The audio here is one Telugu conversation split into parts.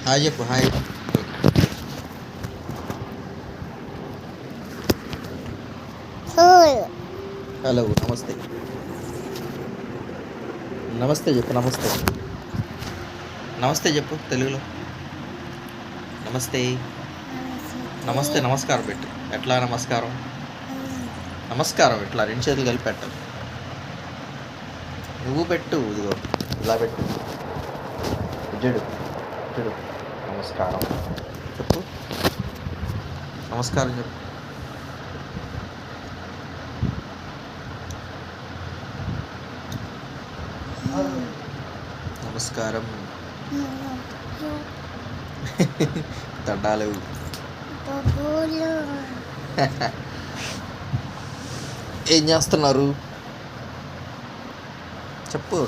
హాయ్ చెప్పు హాయ్. హలో నమస్తే. నమస్తే చెప్పు. నమస్తే నమస్తే చెప్పు తెలుగులో. నమస్తే. నమస్తే నమస్కారం పెట్టు. ఎట్లా నమస్కారం? నమస్కారం ఇట్లా 2 చేతులు కలిపి పెట్టాలి. నువ్వు పెట్టు. ఇదిగో ఇలా పెట్టు. జడు జడు. నమస్కారం చెప్పు. నమస్కారం చెప్పు. నమస్కారం. దండాలు. ఏం చేస్తున్నారు చెప్పు.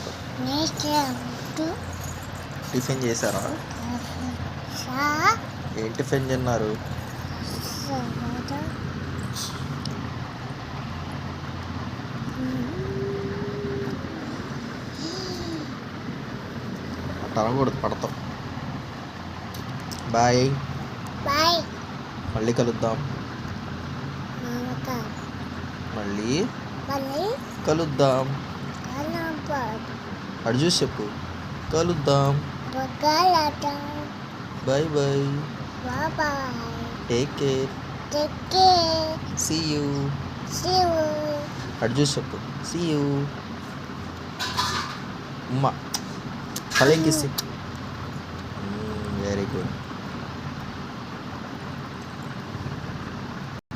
టిఫిన్ చేశారా? ఏం టిఫిన్ తిన్నారు? తరగకూడదు, పడతాం. బాయ్. మళ్ళీ కలుద్దాం. మళ్ళీ కలుద్దాం. అటు చూసి చెప్పు. కలుద్దాం. Bye bye. Take care. See you. అటు చూసి చెప్పు. See you. అమ్మా. Paling kisi. Very good.